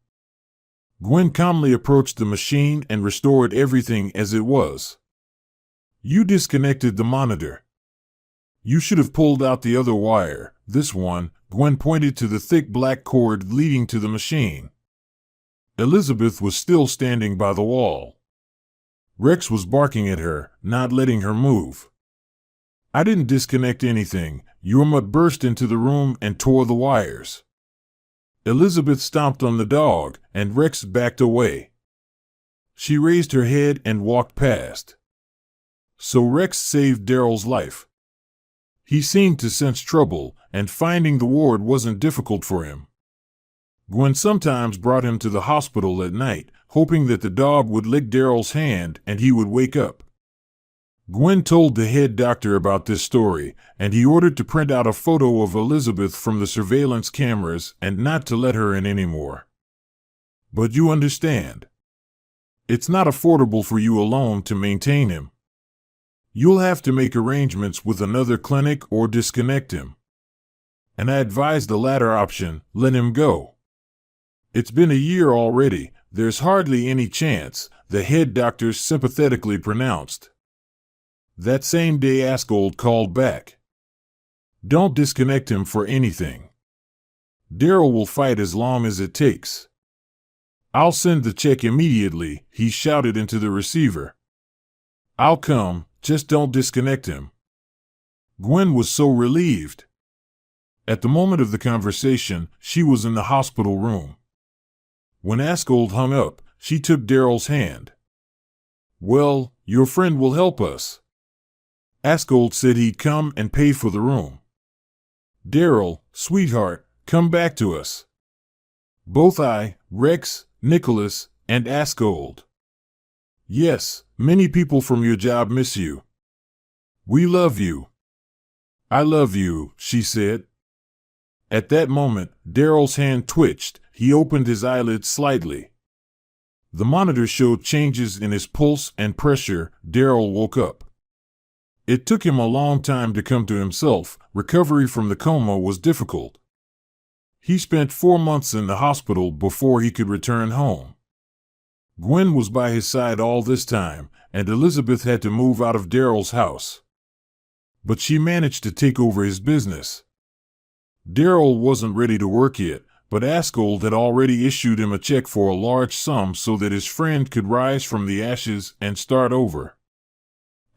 Gwen calmly approached the machine and restored everything as it was. "You disconnected the monitor. You should have pulled out the other wire, this one." Gwen pointed to the thick black cord leading to the machine. Elizabeth was still standing by the wall. Rex was barking at her, not letting her move. "I didn't disconnect anything. Your mutt burst into the room and tore the wires." Elizabeth stomped on the dog, and Rex backed away. She raised her head and walked past. So Rex saved Daryl's life. He seemed to sense trouble, and finding the ward wasn't difficult for him. Gwen sometimes brought him to the hospital at night, hoping that the dog would lick Daryl's hand and he would wake up. Gwen told the head doctor about this story, and he ordered to print out a photo of Elizabeth from the surveillance cameras and not to let her in anymore. "But you understand. It's not affordable for you alone to maintain him. You'll have to make arrangements with another clinic or disconnect him. And I advise the latter option, let him go. It's been a year already, there's hardly any chance," the head doctor sympathetically pronounced. That same day Askold called back. "Don't disconnect him for anything. Daryl will fight as long as it takes. I'll send the check immediately," he shouted into the receiver. "I'll come. Just don't disconnect him." Gwen was so relieved. At the moment of the conversation, she was in the hospital room. When Askold hung up, she took Daryl's hand. "Well, your friend will help us. Askold said he'd come and pay for the room. Daryl, sweetheart, come back to us. Both I, Rex, Nicholas, and Askold. Yes, many people from your job miss you. We love you." "I love you," she said. At that moment, Daryl's hand twitched. He opened his eyelids slightly. The monitor showed changes in his pulse and pressure. Daryl woke up. It took him a long time to come to himself. Recovery from the coma was difficult. He spent 4 months in the hospital before he could return home. Gwen was by his side all this time, and Elizabeth had to move out of Daryl's house. But she managed to take over his business. Daryl wasn't ready to work yet, but Askold had already issued him a check for a large sum so that his friend could rise from the ashes and start over.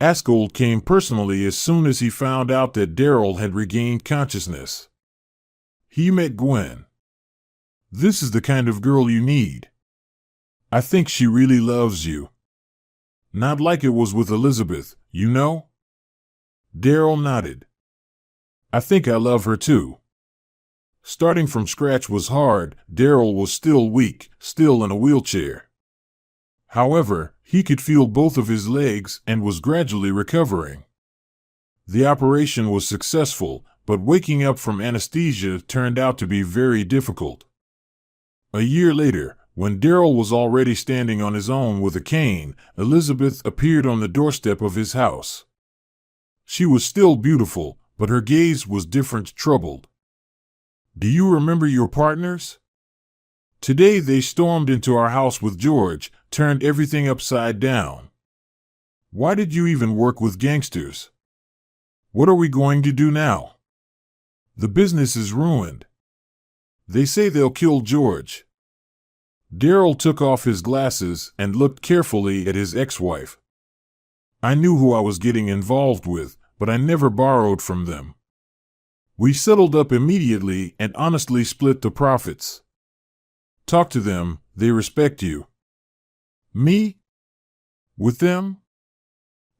Askold came personally as soon as he found out that Daryl had regained consciousness. He met Gwen. "This is the kind of girl you need. I think she really loves you. Not like it was with Elizabeth, you know?" Daryl nodded. "I think I love her too." Starting from scratch was hard. Daryl was still weak, still in a wheelchair. However, he could feel both of his legs and was gradually recovering. The operation was successful, but waking up from anesthesia turned out to be very difficult. A year later, when Daryl was already standing on his own with a cane, Elizabeth appeared on the doorstep of his house. She was still beautiful, but her gaze was different, troubled. "Do you remember your partners? Today they stormed into our house with George, turned everything upside down. Why did you even work with gangsters? What are we going to do now? The business is ruined. They say they'll kill George." Daryl took off his glasses and looked carefully at his ex-wife. "I knew who I was getting involved with, but I never borrowed from them. We settled up immediately and honestly split the profits. Talk to them, they respect you." "Me? With them?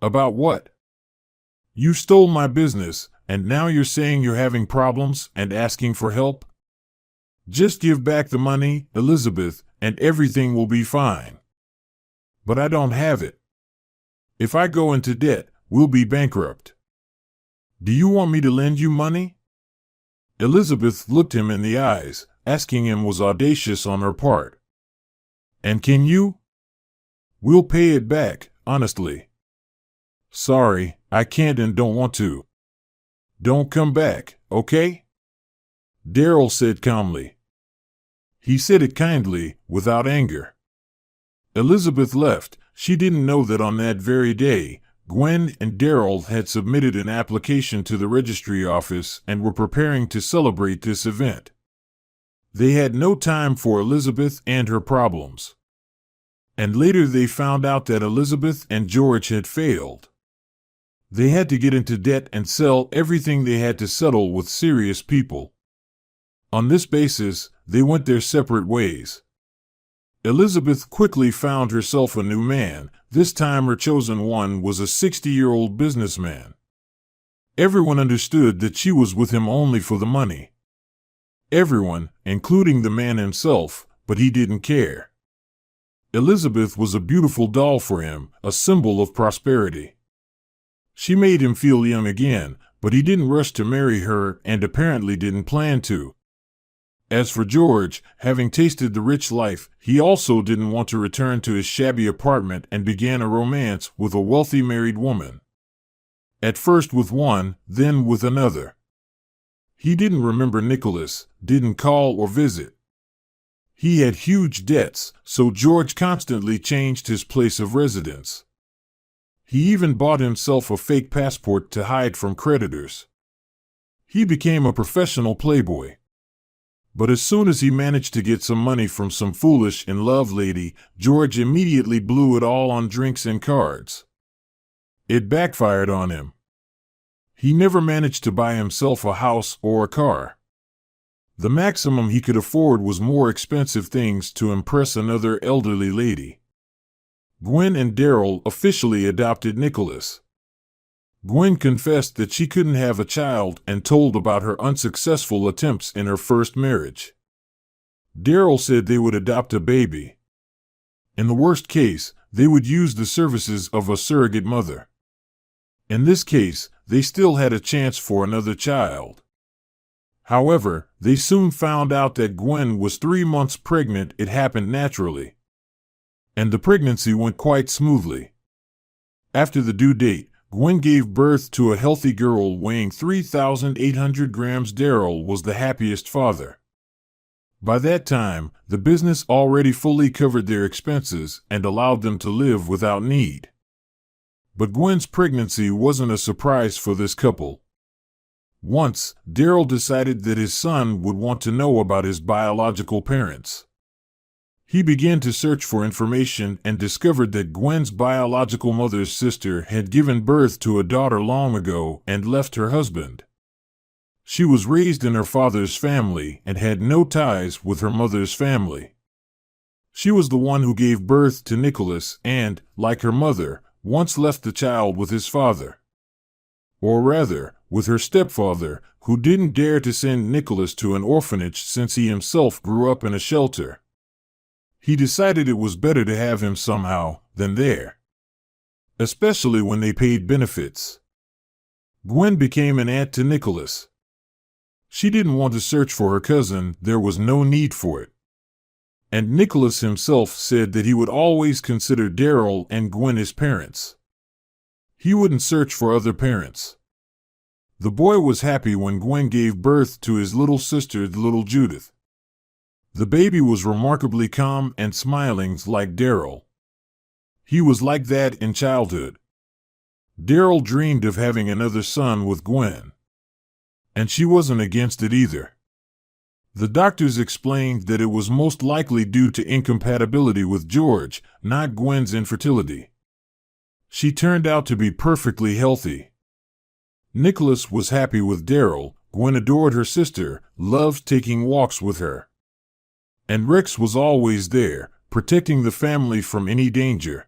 About what? You stole my business, and now you're saying you're having problems and asking for help? Just give back the money, Elizabeth, and everything will be fine." "But I don't have it. If I go into debt, we'll be bankrupt." Do you want me to lend you money? Elizabeth looked him in the eyes. Asking him was audacious on her part. And can you? We'll pay it back, honestly. Sorry, I can't and don't want to. Don't come back, okay? Darryl said calmly. He said it kindly, without anger. Elizabeth left. She didn't know that on that very day, Gwen and Darryl had submitted an application to the registry office and were preparing to celebrate this event. They had no time for Elizabeth and her problems. And later they found out that Elizabeth and George had failed. They had to get into debt and sell everything they had to settle with serious people. On this basis, they went their separate ways. Elizabeth quickly found herself a new man. This time her chosen one was a 60-year-old businessman. Everyone understood that she was with him only for the money. Everyone, including the man himself, but he didn't care. Elizabeth was a beautiful doll for him, a symbol of prosperity. She made him feel young again, but he didn't rush to marry her and apparently didn't plan to. As for George, having tasted the rich life, he also didn't want to return to his shabby apartment and began a romance with a wealthy married woman. At first with one, then with another. He didn't remember Nicholas, didn't call or visit. He had huge debts, so George constantly changed his place of residence. He even bought himself a fake passport to hide from creditors. He became a professional playboy. But as soon as he managed to get some money from some foolish in-love lady, George immediately blew it all on drinks and cards. It backfired on him. He never managed to buy himself a house or a car. The maximum he could afford was more expensive things to impress another elderly lady. Gwen and Darryl officially adopted Nicholas. Gwen confessed that she couldn't have a child and told about her unsuccessful attempts in her first marriage. Darryl said they would adopt a baby. In the worst case, they would use the services of a surrogate mother. In this case, they still had a chance for another child. However, they soon found out that Gwen was 3 months pregnant. It happened naturally. And the pregnancy went quite smoothly. After the due date, Gwen gave birth to a healthy girl weighing 3,800 grams. Darryl was the happiest father. By that time, the business already fully covered their expenses and allowed them to live without need. But Gwen's pregnancy wasn't a surprise for this couple. Once, Darryl decided that his son would want to know about his biological parents. He began to search for information and discovered that Gwen's biological mother's sister had given birth to a daughter long ago and left her husband. She was raised in her father's family and had no ties with her mother's family. She was the one who gave birth to Nicholas and, like her mother, once left the child with his father. Or rather, with her stepfather, who didn't dare to send Nicholas to an orphanage since he himself grew up in a shelter. He decided it was better to have him somehow than there. Especially when they paid benefits. Gwen became an aunt to Nicholas. She didn't want to search for her cousin, there was no need for it. And Nicholas himself said that he would always consider Darryl and Gwen his parents. He wouldn't search for other parents. The boy was happy when Gwen gave birth to his little sister, little Judith. The baby was remarkably calm and smiling like Darryl. He was like that in childhood. Darryl dreamed of having another son with Gwen. And she wasn't against it either. The doctors explained that it was most likely due to incompatibility with George, not Gwen's infertility. She turned out to be perfectly healthy. Nicholas was happy with Darryl. Gwen adored her sister, loved taking walks with her. And Rex was always there, protecting the family from any danger.